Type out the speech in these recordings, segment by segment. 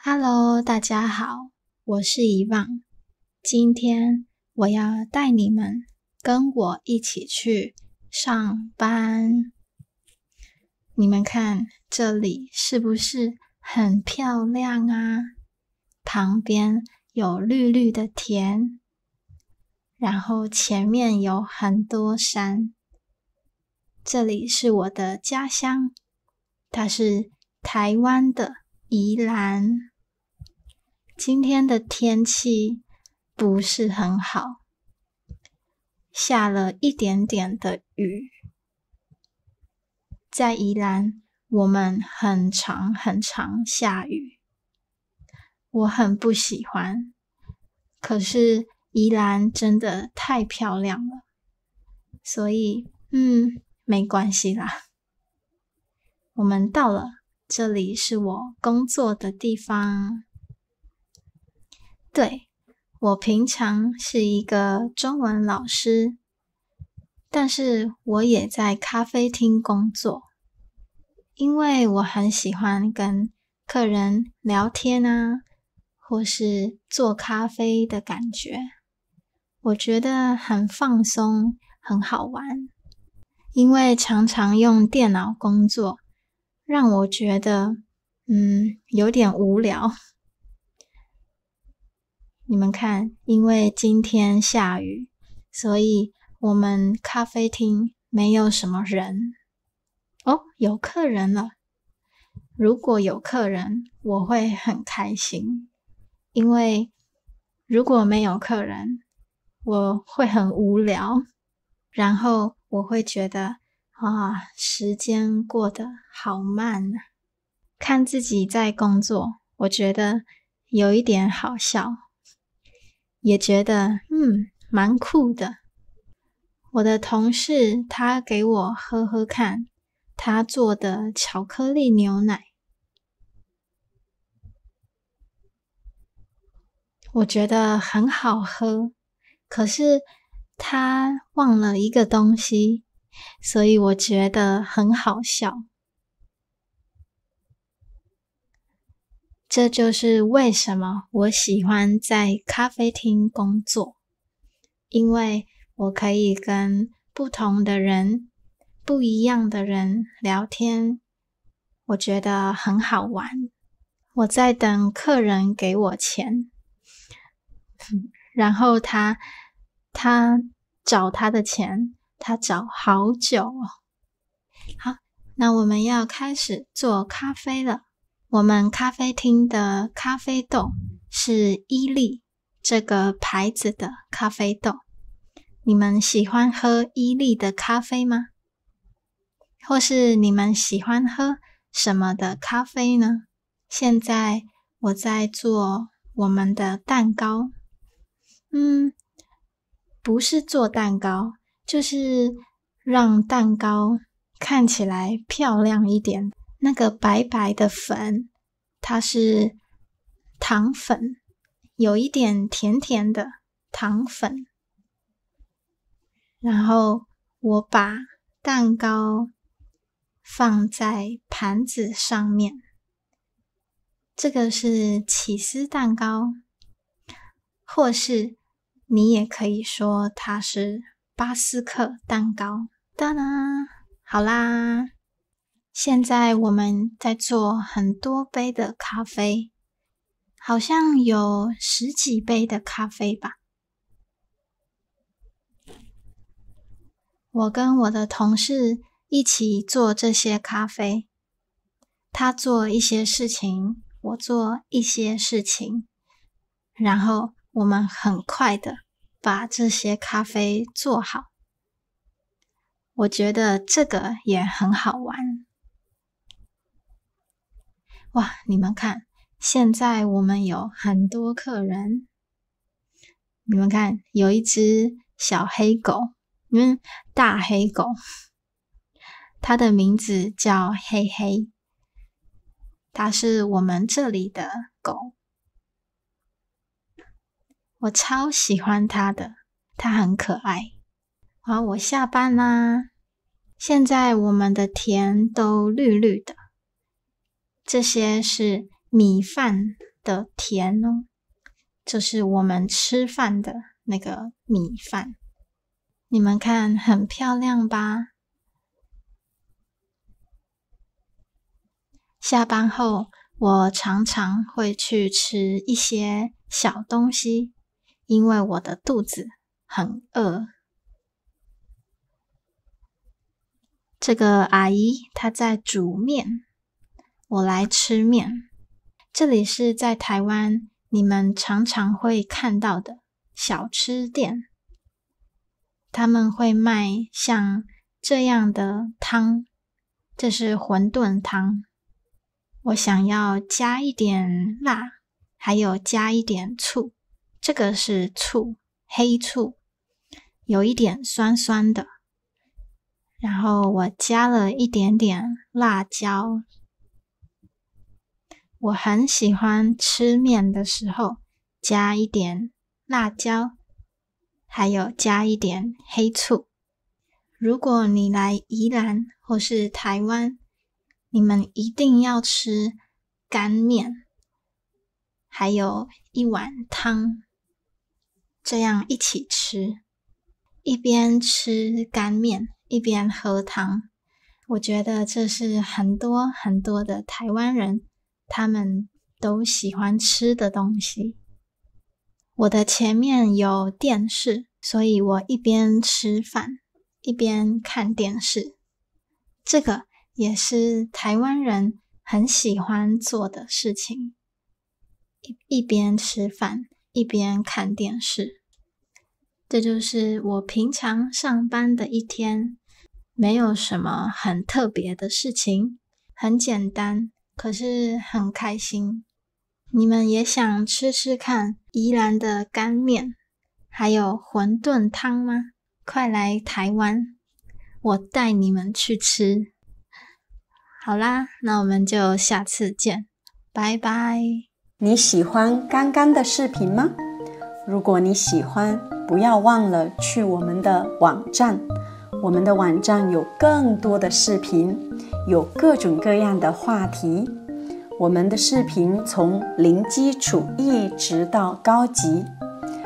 Hello， 大家好，我是遗忘。今天我要带你们跟我一起去上班。你们看，这里是不是很漂亮啊？旁边有绿绿的田，然后前面有很多山。这里是我的家乡，它是台湾的宜兰。今天的天气不是很好，下了一点点的雨。在宜兰，我们很常下雨，我很不喜欢。可是宜兰真的太漂亮了，所以没关系啦。我们到了，这里是我工作的地方。对，我平常是一个中文老师，但是我也在咖啡厅工作，因为我很喜欢跟客人聊天啊，或是做咖啡的感觉，我觉得很放松，很好玩。因为常常用电脑工作，让我觉得有点无聊。你们看，因为今天下雨，所以我们咖啡厅没有什么人。哦，有客人了。如果有客人，我会很开心，因为如果没有客人，我会很无聊，然后我会觉得时间过得好慢啊。看自己在工作，我觉得有一点好笑。也觉得蛮酷的。我的同事他给我喝看他做的巧克力牛奶，我觉得很好喝，可是他忘了一个东西，所以我觉得很好笑。这就是为什么我喜欢在咖啡厅工作，因为我可以跟不同的人、不一样的人聊天，我觉得很好玩。我在等客人给我钱，然后他找他的钱，他找好久哦。好，那我们要开始做咖啡了。我们咖啡厅的咖啡豆是伊利这个牌子的咖啡豆。你们喜欢喝伊利的咖啡吗？或是你们喜欢喝什么的咖啡呢？现在我在做我们的蛋糕。不是做蛋糕，就是让蛋糕看起来漂亮一点。那个白白的粉，它是糖粉，有一点甜甜的糖粉。然后我把蛋糕放在盘子上面，这个是起司蛋糕，或是你也可以说它是巴斯克蛋糕。当然，好啦，现在我们在做很多杯的咖啡，好像有10几杯的咖啡吧。我跟我的同事一起做这些咖啡，他做一些事情，我做一些事情，然后我们很快的把这些咖啡做好。我觉得这个也很好玩。哇，你们看，现在我们有很多客人。你们看，有一只小黑狗，大黑狗，它的名字叫黑黑，它是我们这里的狗。我超喜欢它的，它很可爱。好，我下班啦。现在我们的田都绿绿的，这些是米饭的田哦，就是我们吃饭的那个米饭。你们看，很漂亮吧？下班后，我常常会去吃一些小东西，因为我的肚子很饿。这个阿姨她在煮面，我来吃面。这里是在台湾，你们常常会看到的小吃店，他们会卖像这样的汤，这是馄饨汤。我想要加一点辣，还有加一点醋。这个是醋，黑醋，有一点酸酸的。然后我加了一点点辣椒。我很喜欢吃面的时候加一点辣椒，还有加一点黑醋。如果你来宜兰或是台湾，你们一定要吃干面，还有一碗汤，这样一起吃，一边吃干面，一边喝汤。我觉得这是很多很多的台湾人他们都喜欢吃的东西。我的前面有电视，所以我一边吃饭，一边看电视。这个也是台湾人很喜欢做的事情，一边吃饭，一边看电视。这就是我平常上班的一天，没有什么很特别的事情，很简单，可是很开心。你们也想吃吃看宜兰的干面，还有馄饨汤吗？快来台湾，我带你们去吃。好啦，那我们就下次见，拜拜。你喜欢刚刚的视频吗？如果你喜欢，不要忘了去我们的网站。我们的网站有更多的视频，有各种各样的话题。我们的视频从零基础一直到高级，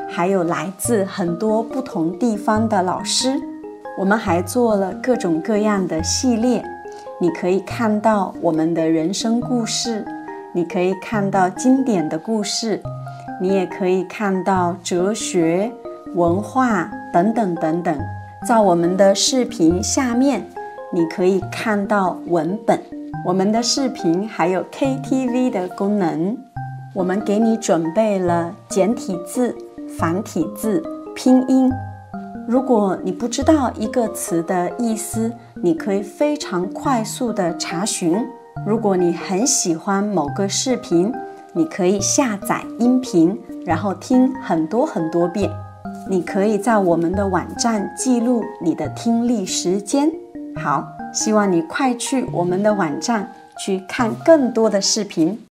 还有来自很多不同地方的老师。我们还做了各种各样的系列，你可以看到我们的人生故事，你可以看到经典的故事，你也可以看到哲学、文化等等等等。在我们的视频下面，你可以看到文本。我们的视频还有 KTV 的功能，我们给你准备了简体字、繁体字、拼音。如果你不知道一个词的意思，你可以非常快速的查询。如果你很喜欢某个视频，你可以下载音频，然后听很多很多遍。你可以在我们的网站记录你的听力时间。好，希望你快去我们的网站去看更多的视频。